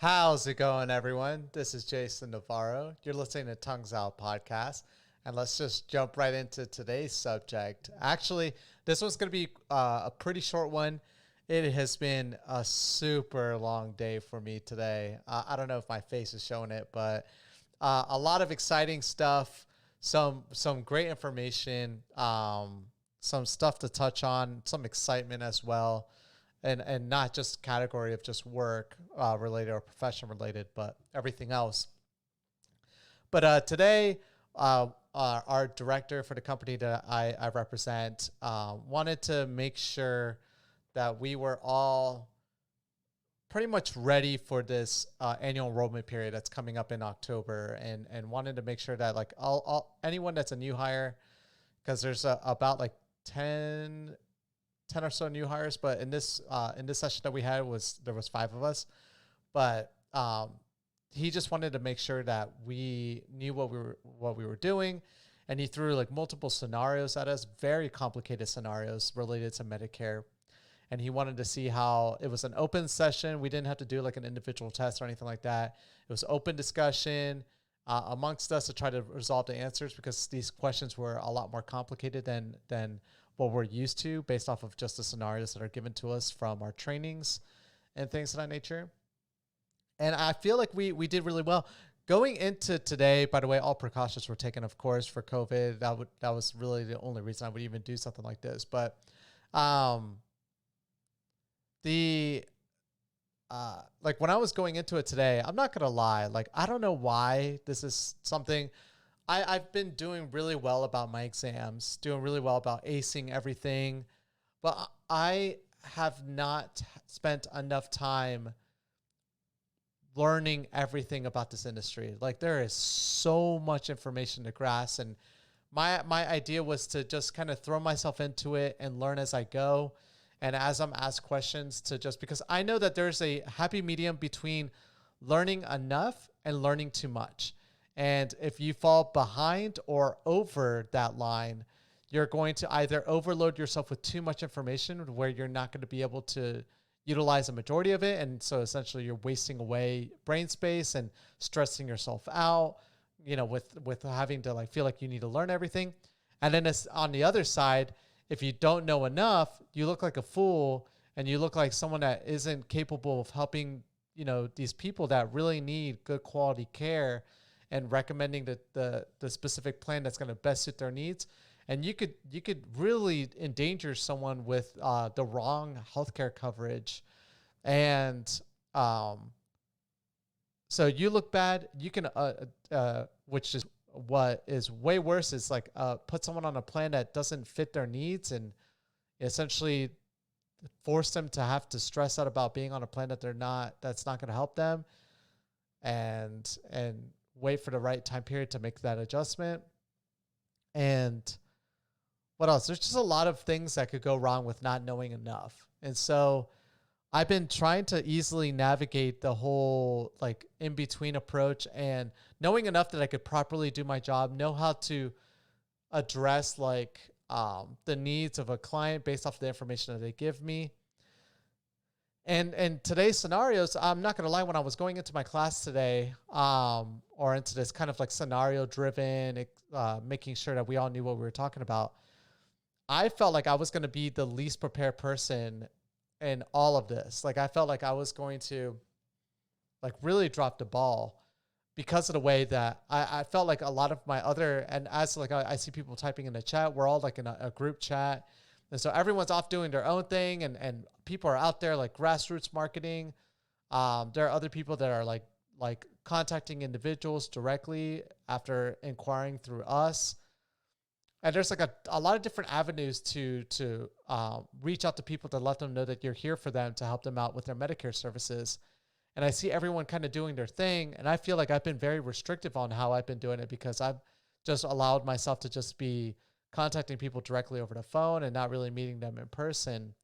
How's it going, everyone? This is Jason Navarro. You're listening to Tongues Out Podcast, and let's just jump right into today's subject. Actually, this one's going to be a pretty short one. It has been a super long day for me today. I don't know if my face is showing it, but a lot of exciting stuff, some great information, some stuff to touch on, some excitement as well, and not just category of just work related or profession related, but everything else. But today, our director for the company that I represent wanted to make sure that we were all pretty much ready for this annual enrollment period that's coming up in October, and wanted to make sure that like all anyone that's a new hire, because there's about like 10 or so new hires, but in this session that we had there was five of us, but he just wanted to make sure that we knew what we were doing, and he threw like multiple scenarios at us, very complicated scenarios related to Medicare, and he wanted to see how it was an open session. We didn't have to do like an individual test or anything like that. It was open discussion amongst us to try to resolve the answers, because these questions were a lot more complicated than what we're used to based off of just the scenarios that are given to us from our trainings and things of that nature. And I feel like we did really well. Going into today, by the way, all precautions were taken, of course, for COVID. That was really the only reason I would even do something like this. But the like when I was going into it today, I'm not gonna lie, like I don't know why this is something. I've been doing really well about my exams, doing really well about acing everything, but I have not spent enough time learning everything about this industry. Like there is so much information to grasp, and my idea was to just kind of throw myself into it and learn as I go. And as I'm asked questions, to just, because I know that there's a happy medium between learning enough and learning too much. And if you fall behind or over that line, you're going to either overload yourself with too much information where you're not going to be able to utilize a majority of it. And so essentially you're wasting away brain space and stressing yourself out, with having to like feel like you need to learn everything. And then it's on the other side, if you don't know enough, you look like a fool, and you look like someone that isn't capable of helping, these people that really need good quality care, and recommending the specific plan that's going to best suit their needs. And you could really endanger someone with the wrong healthcare coverage. And so you look bad. You can, which is what is way worse, is like put someone on a plan that doesn't fit their needs, and essentially force them to have to stress out about being on a plan that's not going to help them, and wait for the right time period to make that adjustment. And what else? There's just a lot of things that could go wrong with not knowing enough. And so I've been trying to easily navigate the whole like in between approach, and knowing enough that I could properly do my job, know how to address like the needs of a client based off the information that they give me. And today's scenarios, I'm not gonna lie, when I was going into my class today, or into this kind of like scenario driven, making sure that we all knew what we were talking about, I felt like I was gonna be the least prepared person in all of this. Like I felt like I was going to like really drop the ball, because of the way that I felt like a lot of my other, and as like I see people typing in the chat, we're all like in a group chat. And so everyone's off doing their own thing, and people are out there like grassroots marketing. There are other people that are like contacting individuals directly after inquiring through us. And there's like a lot of different avenues to reach out to people to let them know that you're here for them, to help them out with their Medicare services. And I see everyone kind of doing their thing. And I feel like I've been very restrictive on how I've been doing it, because I've just allowed myself to just be contacting people directly over the phone and not really meeting them in person.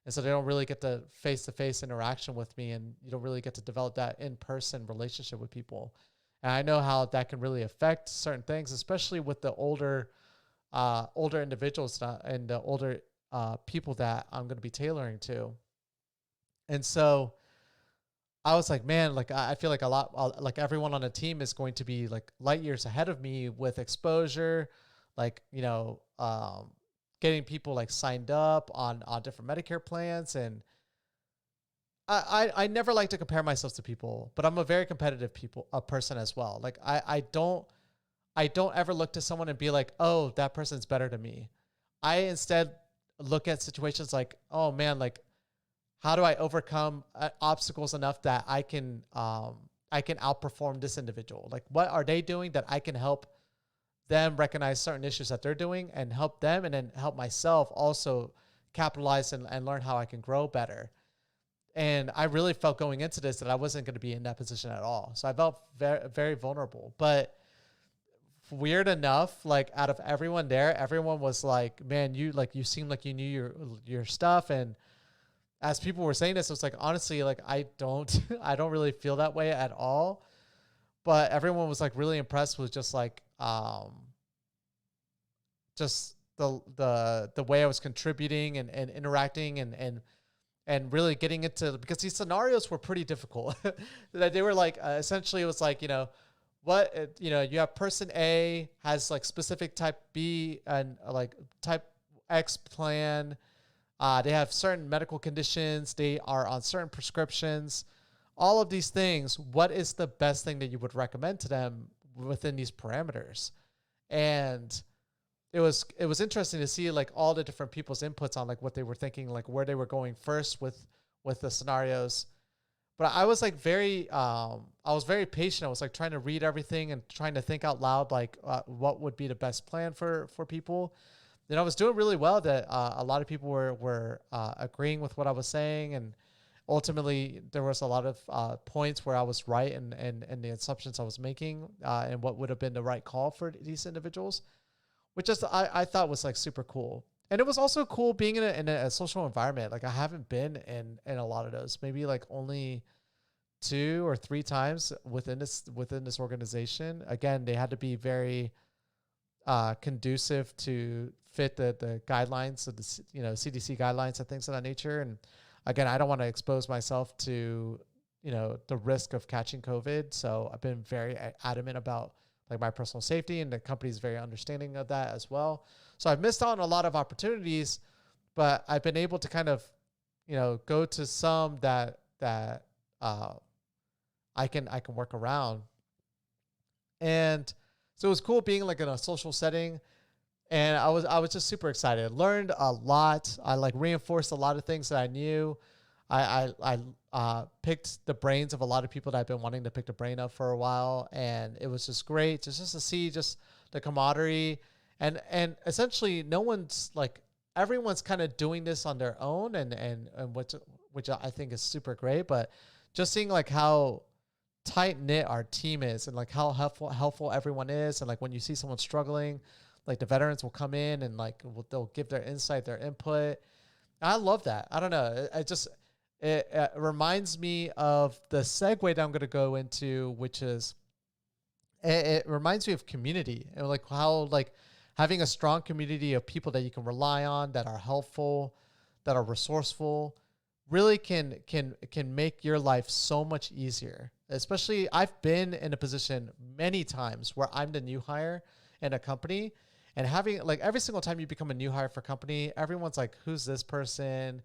And so they don't really get the face-to-face interaction with me, and you don't really get to develop that in-person relationship with people. And I know how that can really affect certain things, especially with the older individuals and the older people that I'm going to be tailoring to. And so I was like, man, like I feel like a lot, like everyone on the team is going to be like light years ahead of me with exposure, like, getting people like signed up on different Medicare plans. And I never like to compare myself to people, but I'm a very competitive a person as well. Like I don't ever look to someone and be like, oh, that person's better than me. I instead look at situations like, oh man, like how do I overcome obstacles enough that I can outperform this individual? Like, what are they doing that I can help them recognize certain issues that they're doing and help them, and then help myself also capitalize and learn how I can grow better. And I really felt going into this that I wasn't going to be in that position at all. So I felt very, very vulnerable. But weird enough, like out of everyone there, everyone was like, man, you seem like you knew your stuff. And as people were saying this, it was like, honestly, like I don't really feel that way at all. But everyone was like really impressed with just like, just the way I was contributing and interacting and really getting into, because these scenarios were pretty difficult. That they were like, essentially it was like, you have person A has like specific type B and like type X plan. They have certain medical conditions. They are on certain prescriptions. All of these things. What is the best thing that you would recommend to them within these parameters? And it was interesting to see like all the different people's inputs on like what they were thinking, like where they were going first with the scenarios. But I was like I was very patient. I was like trying to read everything and trying to think out loud, like what would be the best plan for people. And I was doing really well. That a lot of people were agreeing with what I was saying, and ultimately there was a lot of points where I was right and the assumptions I was making and what would have been the right call for these individuals, which just I thought was like super cool. And it was also cool being in a social environment. Like I haven't been in a lot of those, maybe like only 2 or 3 times within this organization. Again, they had to be very conducive to fit the guidelines of the CDC guidelines and things of that nature. And again, I don't want to expose myself to the risk of catching COVID, so I've been very adamant about like my personal safety, and the company's very understanding of that as well. So I've missed out on a lot of opportunities, but I've been able to kind of go to some that I can work around. And so it was cool being like in a social setting, and I was just super excited. Learned a lot. I like reinforced a lot of things that I knew. I picked the brains of a lot of people that I've been wanting to pick the brain of for a while, and it was just great just to see just the camaraderie, and essentially no one's like, everyone's kind of doing this on their own, and which I think is super great. But just seeing like how tight knit our team is, and like how helpful everyone is, and like when you see someone struggling, like the veterans will come in and like they'll give their insight, their input. I love that. I don't know. It reminds me of the segue that I'm going to go into, which is it reminds me of community, and like how like having a strong community of people that you can rely on, that are helpful, that are resourceful, really can make your life so much easier. Especially I've been in a position many times where I'm the new hire in a company, and having like every single time you become a new hire for a company, everyone's like, who's this person?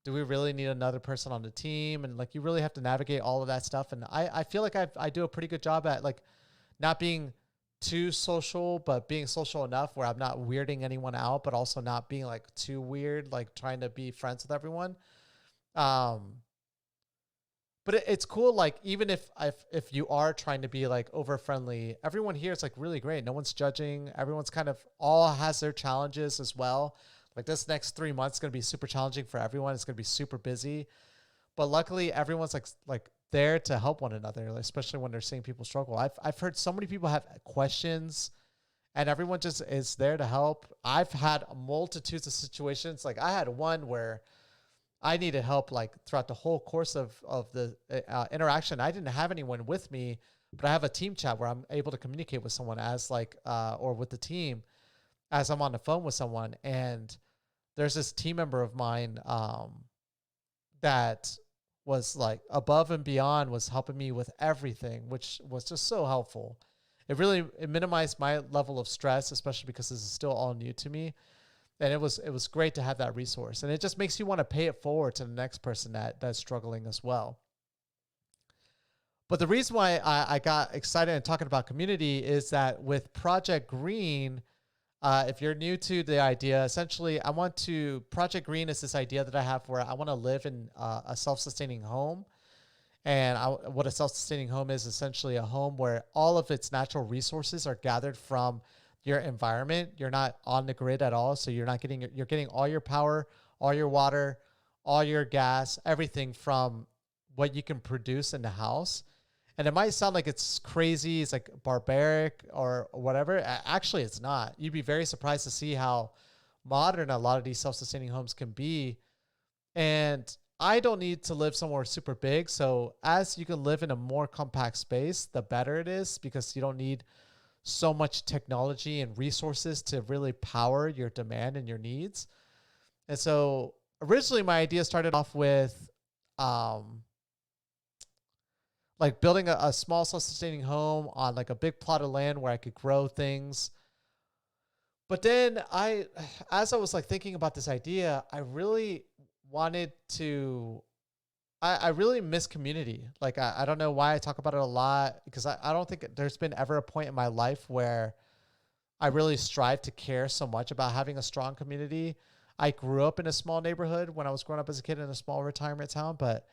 Do we really need another person on the team? And like, you really have to navigate all of that stuff. And I feel like I do a pretty good job at like not being too social, but being social enough where I'm not weirding anyone out, but also not being like too weird, like trying to be friends with everyone. Um, but it's cool. Like, even if you are trying to be like over friendly, everyone here is like really great. No one's judging. Everyone's kind of all has their challenges as well. Like this next 3 months is going to be super challenging for everyone. It's going to be super busy, but luckily everyone's like there to help one another, especially when they're seeing people struggle. I've heard so many people have questions, and everyone just is there to help. I've had multitudes of situations. Like I had one where I needed help like throughout the whole course of the interaction. I didn't have anyone with me, but I have a team chat where I'm able to communicate with someone as like or with the team as I'm on the phone with someone. And there's this team member of mine that was like above and beyond, was helping me with everything, which was just so helpful. It minimized my level of stress, especially because this is still all new to me. And it was great to have that resource. And it just makes you want to pay it forward to the next person that's struggling as well. But the reason why I got excited and talking about community is that with Project Green, if you're new to the idea, essentially, Project Green is this idea that I have where I want to live in a self-sustaining home. And what a self-sustaining home is essentially a home where all of its natural resources are gathered from your environment. You're not on the grid at all. So you're getting all your power, all your water, all your gas, everything from what you can produce in the house. And it might sound like it's crazy, it's like barbaric or whatever. Actually, it's not. You'd be very surprised to see how modern a lot of these self-sustaining homes can be. And I don't need to live somewhere super big. So as you can live in a more compact space, the better it is, because you don't need so much technology and resources to really power your demand and your needs. And so originally my idea started off with like building a small self-sustaining home on like a big plot of land where I could grow things. But then as I was like thinking about this idea, I really wanted to, I really miss community. Like, I don't know why I talk about it a lot, because I don't think there's been ever a point in my life where I really strive to care so much about having a strong community. I grew up in a small neighborhood when I was growing up as a kid in a small retirement town, but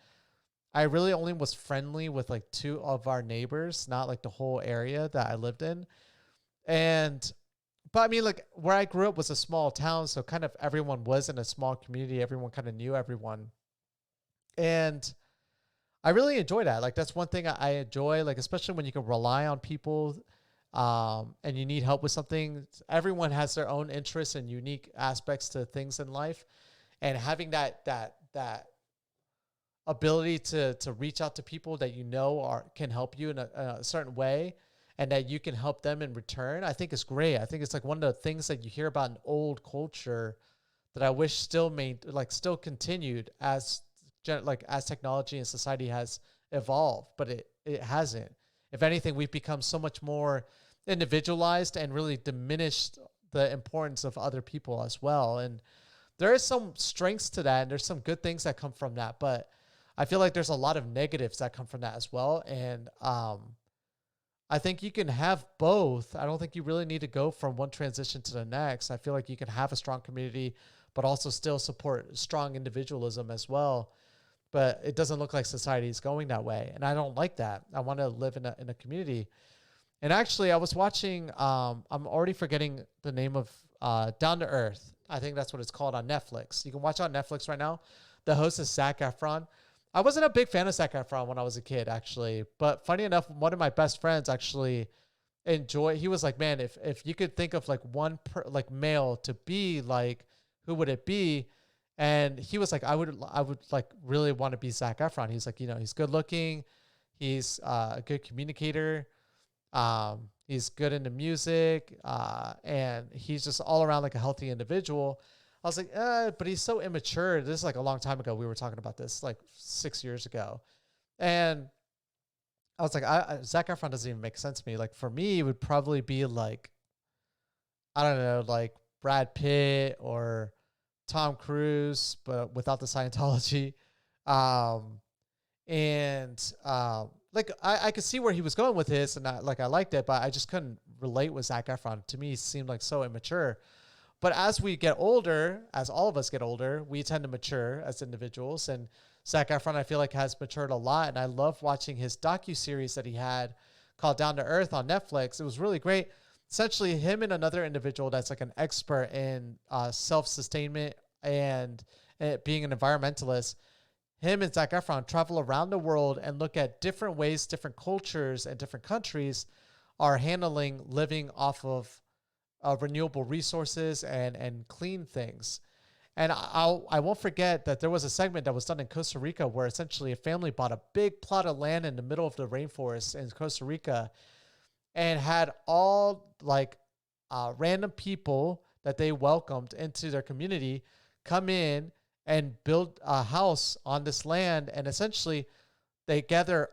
I really only was friendly with like two of our neighbors, not like the whole area that I lived in. But I mean, like where I grew up was a small town. So kind of everyone was in a small community. Everyone kind of knew everyone. And I really enjoy that. Like that's one thing I enjoy, like, especially when you can rely on people and you need help with something. Everyone has their own interests and unique aspects to things in life. And having that ability to reach out to people that you know can help you in a certain way, and that you can help them in return, I think is great. I think it's like one of the things that you hear about in old culture that I wish still still continued as technology and society has evolved, but it hasn't. If anything, we've become so much more individualized and really diminished the importance of other people as well. And there is some strengths to that, and there's some good things that come from that, but I feel like there's a lot of negatives that come from that as well. And I think you can have both. I don't think you really need to go from one transition to the next. I feel like you can have a strong community, but also still support strong individualism as well. But it doesn't look like society is going that way. And I don't like that. I want to live in a community. And actually, I was watching, I'm already forgetting the name of Down to Earth. I think that's what it's called on Netflix. You can watch it on Netflix right now. The host is Zac Efron. I wasn't a big fan of Zac Efron when I was a kid, actually. But funny enough, one of my best friends actually he was like, man, if you could think of like like male to be like, who would it be? And he was like, I would like really want to be Zac Efron. He's like, he's good looking. He's a good communicator. He's good into music. And he's just all around like a healthy individual. I was like, but he's so immature. This is like a long time ago. We were talking about this like 6 years ago. And I was like, Zac Efron doesn't even make sense to me. Like for me, it would probably be like, I don't know, like Brad Pitt or Tom Cruise, but without the Scientology. Like I could see where he was going with his, and I liked it, but I just couldn't relate with Zac Efron. To me, he seemed like so immature. But as we get older, as all of us get older, we tend to mature as individuals. And Zac Efron, I feel like, has matured a lot. And I love watching his docuseries that he had called Down to Earth on Netflix. It was really great. Essentially, him and another individual that's like an expert in self-sustainment and being an environmentalist, him and Zac Efron travel around the world and look at different ways, different cultures and different countries are handling living off of renewable resources and clean things. And I won't forget that there was a segment that was done in Costa Rica where essentially a family bought a big plot of land in the middle of the rainforest in Costa Rica and had all like random people that they welcomed into their community come in and build a house on this land. And essentially they gather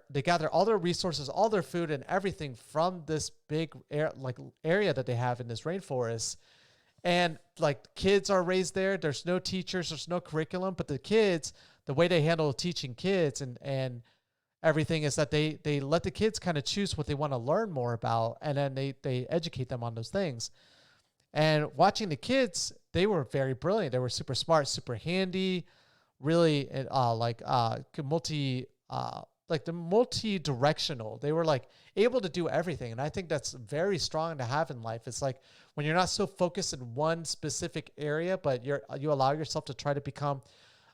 all their resources, all their food and everything from this big area that they have in this rainforest. And like kids are raised there. There's no teachers, there's no curriculum, but the kids, the way they handle teaching kids and everything is that they let the kids kind of choose what they want to learn more about, and then they educate them on those things. And watching the kids, they were very brilliant. They were super smart, super handy, really multi like the multi-directional. They were like able to do everything. And I think that's very strong to have in life. It's like when you're not so focused in one specific area, but you allow yourself to try to become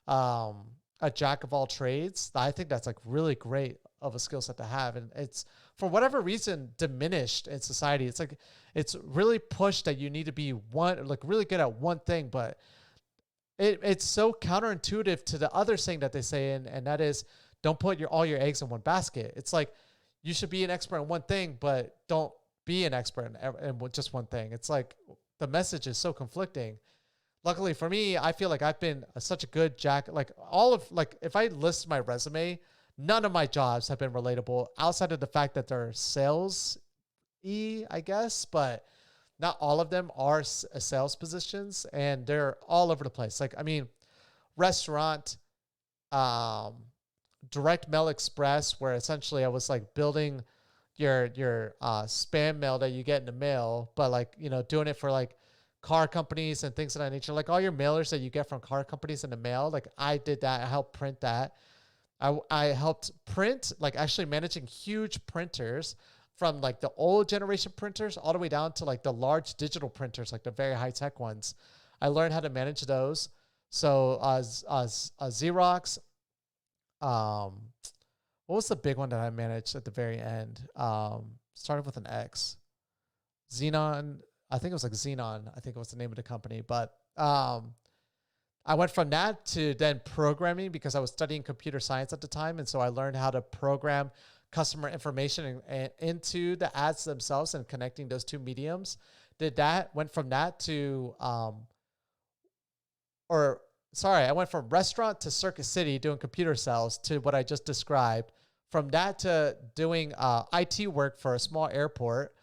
a jack of all trades. I think that's like really great of a skill set to have. And it's for whatever reason diminished in society. It's like, it's really pushed that you need to be really good at one thing, but it's so counterintuitive to the other saying that they say, and that is, don't put all your eggs in one basket. It's like you should be an expert in one thing, but don't be an expert in just one thing. It's like the message is so conflicting. Luckily for me, I feel like I've been such a good jack. Like if I list my resume, none of my jobs have been relatable outside of the fact that they're I guess, but not all of them are sales positions, and they're all over the place. Like, I mean, restaurant, direct mail express, where essentially I was like building your spam mail that you get in the mail, but like, doing it for like car companies and things of that nature. Like all your mailers that you get from car companies in the mail, like I did that. I helped print that. I helped print, like actually managing huge printers from like the old generation printers all the way down to like the large digital printers, like the very high tech ones. I learned how to manage those. So Xerox, what was the big one that I managed at the very end? Started with an X. Xenon. I think it was like Xenon. I think it was the name of the company. But I went from that to then programming because I was studying computer science at the time. And so I learned how to program customer information and into the ads themselves and connecting those two mediums. Went from that to, I went from restaurant to Circuit City doing computer sales to what I just described. From that to doing IT work for a small airport.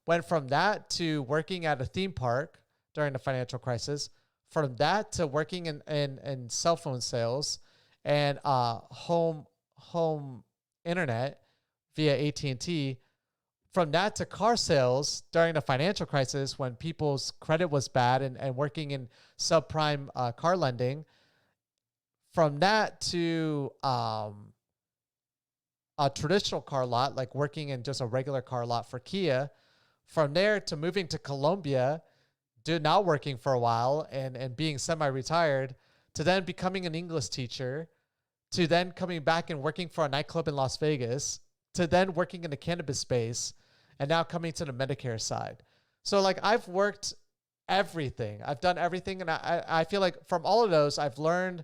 Went from that to working at a theme park during the financial crisis. From that to working in cell phone sales and home internet via AT&T. From that to car sales during the financial crisis when people's credit was bad and working in subprime car lending. From that to a traditional car lot, like working in just a regular car lot for Kia. From there to moving to Colombia, not working for a while and being semi-retired, to then becoming an English teacher, to then coming back and working for a nightclub in Las Vegas, to then working in the cannabis space, and now coming to the Medicare side. So like I've worked everything. I've done everything. And I feel like from all of those, I've learned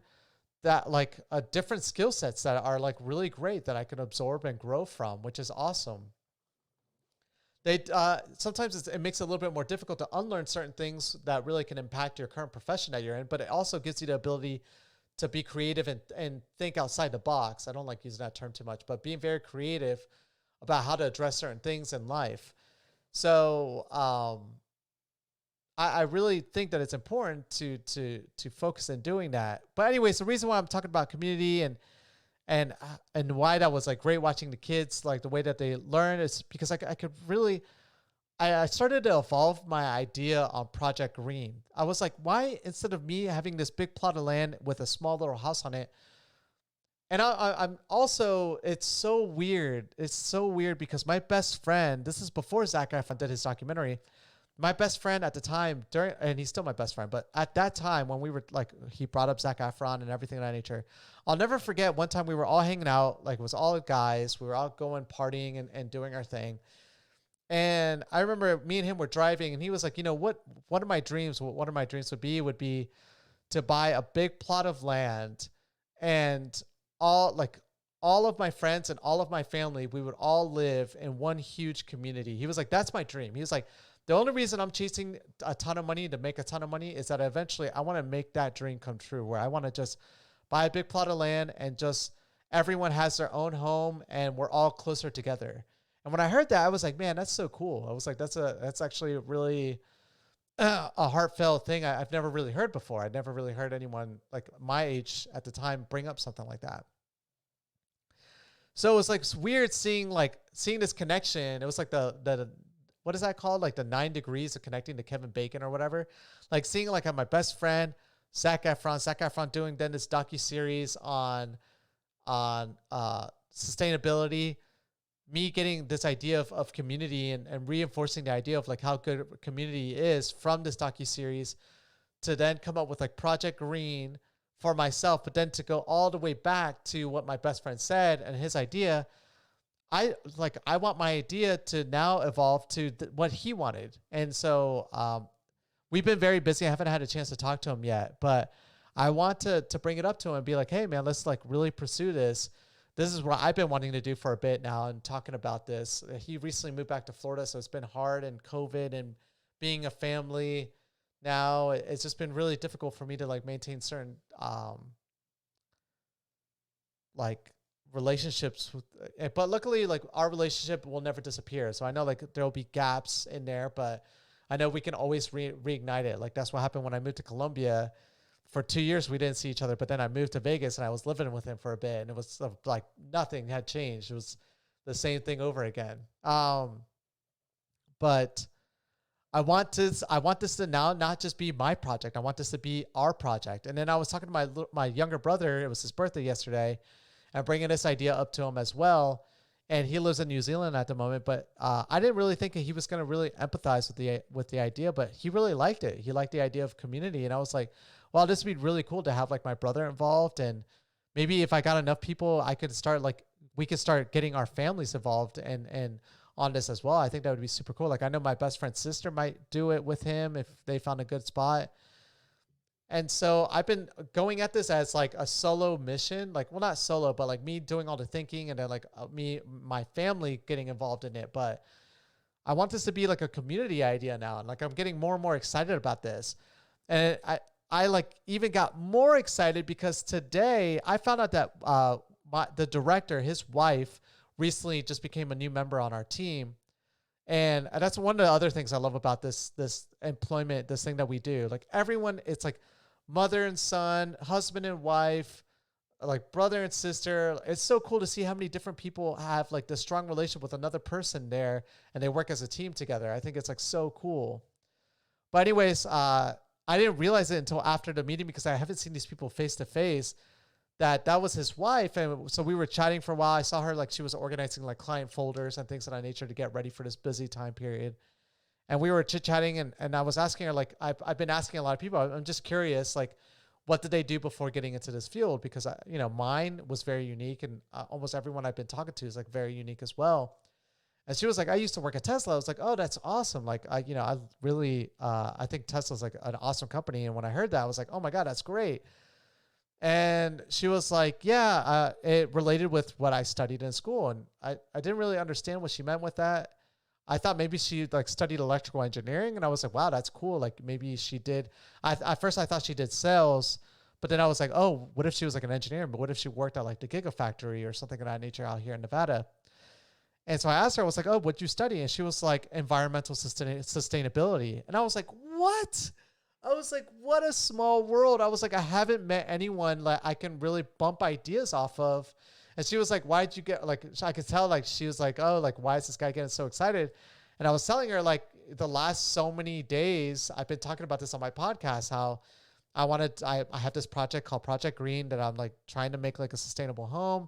that like different skill sets that are like really great that I can absorb and grow from, which is awesome. Sometimes it makes it a little bit more difficult to unlearn certain things that really can impact your current profession that you're in, but it also gives you the ability to be creative and think outside the box. I don't like using that term too much, but being very creative about how to address certain things in life. So I really think that it's important to focus in doing that. But anyways, the reason why I'm talking about community and why that was like great watching the kids, like the way that they learn, is because I could really, I started to evolve my idea on Project Green. I was like, why, instead of me having this big plot of land with a small little house on it, and I'm also, it's so weird. It's so weird because my best friend, this is before Zac Efron did his documentary, my best friend at the time, and he's still my best friend, but at that time when we were like, he brought up Zac Efron and everything of that nature. I'll never forget one time we were all hanging out, like it was all guys. We were all going partying and doing our thing. And I remember me and him were driving, and he was like, one of my dreams would be to buy a big plot of land and all all of my friends and all of my family, we would all live in one huge community. He was like, that's my dream. He was like, the only reason I'm chasing a ton of money to make a ton of money is that eventually I want to make that dream come true, where I want to just buy a big plot of land and just everyone has their own home and we're all closer together. And when I heard that, I was like, man, that's so cool. I was like, that's actually really a heartfelt thing I've never really heard before. I'd never really heard anyone like my age at the time bring up something like that. So it was like weird seeing this connection. It was like the what is that called? Like the 9 degrees of connecting to Kevin Bacon or whatever. Like seeing like my best friend Zac Efron doing then this docuseries on sustainability, me getting this idea of community and reinforcing the idea of like how good community is from this docuseries, to then come up with like Project Green for myself, but then to go all the way back to what my best friend said and his idea. I want my idea to now evolve to what he wanted. And so we've been very busy. I haven't had a chance to talk to him yet, but I want to bring it up to him and be like, hey man, let's like really pursue this. This is what I've been wanting to do for a bit now and talking about this. He recently moved back to Florida, so it's been hard, and COVID and being a family now, it's just been really difficult for me to like maintain certain like relationships with, but luckily like our relationship will never disappear. So I know like there'll be gaps in there, but I know we can always reignite it. Like that's what happened when I moved to Colombia. For 2 years, we didn't see each other, but then I moved to Vegas and I was living with him for a bit, and it was like nothing had changed. It was the same thing over again. But I want this to now not just be my project. I want this to be our project. And then I was talking to my younger brother. It was his birthday yesterday, and bringing this idea up to him as well. And he lives in New Zealand at the moment, but I didn't really think he was going to really empathize with the idea, but he really liked it. He liked the idea of community, and I was like, well, this would be really cool to have like my brother involved, and maybe if I got enough people, we could start getting our families involved and on this as well. I think that would be super cool. Like I know my best friend's sister might do it with him if they found a good spot. And so I've been going at this as like a solo mission, like, well, not solo, but like me doing all the thinking and then like my family getting involved in it. But I want this to be like a community idea now. And like, I'm getting more and more excited about this. And I like even got more excited because today I found out that the director, his wife, recently just became a new member on our team. And that's one of the other things I love about this employment, this thing that we do. Like everyone, it's like mother and son, husband and wife, like brother and sister. It's so cool to see how many different people have like this strong relationship with another person there, and they work as a team together. I think it's like so cool. But anyways, I didn't realize it until after the meeting because I haven't seen these people face to face, that was his wife. And so we were chatting for a while. I saw her, like she was organizing like client folders and things of that nature to get ready for this busy time period. And we were chit-chatting, and I was asking her, like, I've been asking a lot of people, I'm just curious, like, what did they do before getting into this field? Because, mine was very unique, and almost everyone I've been talking to is, like, very unique as well. And she was like, I used to work at Tesla. I was like, oh, that's awesome. Like, I really, I think Tesla's, like, an awesome company. And when I heard that, I was like, oh, my God, that's great. And she was like, yeah, it related with what I studied in school. And I didn't really understand what she meant with that. I thought maybe she like studied electrical engineering, and I was like, wow, that's cool. Like maybe she did. At first I thought she did sales, but then I was like, oh, what if she was like an engineer? But what if she worked at like the Gigafactory or something of that nature out here in Nevada? And so I asked her, I was like, oh, what'd you study? And she was like, environmental sustainability. And I was like, what? I was like, what a small world. I was like, I haven't met anyone like I can really bump ideas off of. And she was like, why'd you get, like, I could tell, like, she was like, oh, like, why is this guy getting so excited? And I was telling her, like, the last so many days, I've been talking about this on my podcast, how I have this project called Project Green that I'm, like, trying to make, like, a sustainable home.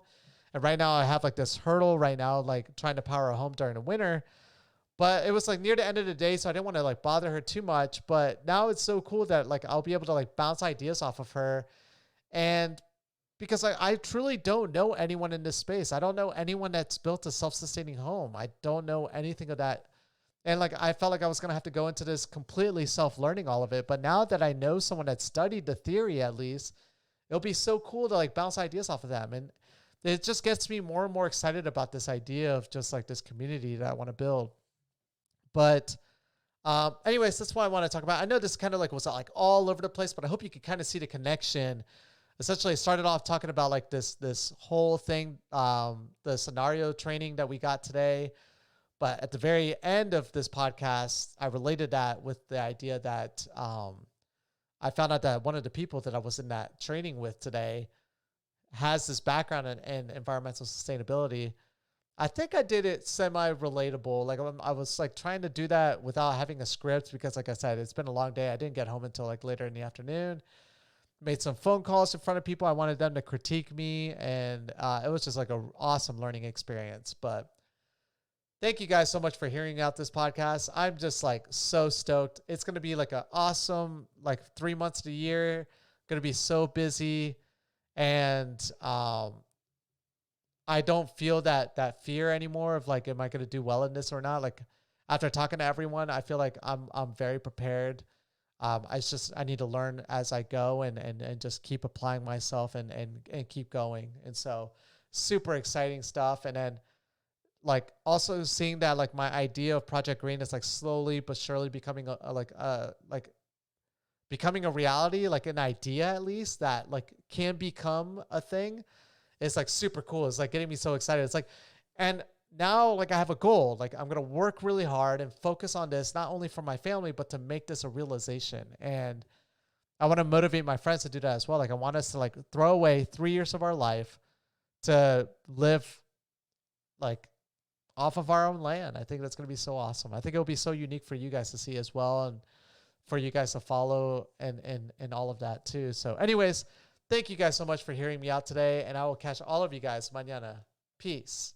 And right now I have, like, this hurdle right now, like, trying to power a home during the winter. But it was, like, near the end of the day, so I didn't want to, like, bother her too much. But now it's so cool that, like, I'll be able to, like, bounce ideas off of her. And because I truly don't know anyone in this space. I don't know anyone that's built a self-sustaining home. I don't know anything of that. And like, I felt like I was going to have to go into this completely self-learning all of it. But now that I know someone that studied the theory, at least, it'll be so cool to like bounce ideas off of them. And it just gets me more and more excited about this idea of just like this community that I want to build. But anyways, that's what I want to talk about. I know this kind of like was like all over the place, but I hope you could kind of see the connection. Essentially, I started off talking about like this whole thing, the scenario training that we got today. But at the very end of this podcast, I related that with the idea that I found out that one of the people that I was in that training with today has this background in environmental sustainability. I think I did it semi-relatable. Like I was like trying to do that without having a script because, like I said, it's been a long day. I didn't get home until like later in the afternoon. Made some phone calls in front of people. I wanted them to critique me, and it was just like an awesome learning experience. But thank you guys so much for hearing out this podcast. I'm just like so stoked. It's going to be like an awesome, like 3 months of the year. Going to be so busy. And I don't feel that fear anymore of like, am I going to do well in this or not? Like after talking to everyone, I feel like I'm very prepared. I need to learn as I go and just keep applying myself and keep going. And so super exciting stuff. And then like also seeing that like my idea of Project Green is like slowly but surely becoming becoming a reality, like an idea at least that like can become a thing. It's like super cool. It's like getting me so excited. It's like, and now like I have a goal. Like I'm going to work really hard and focus on this, not only for my family, but to make this a realization. And I want to motivate my friends to do that as well. Like I want us to like throw away 3 years of our life to live like off of our own land. I think that's going to be so awesome. I think it'll be so unique for you guys to see as well. And for you guys to follow and all of that too. So anyways, thank you guys so much for hearing me out today. And I will catch all of you guys mañana. Peace.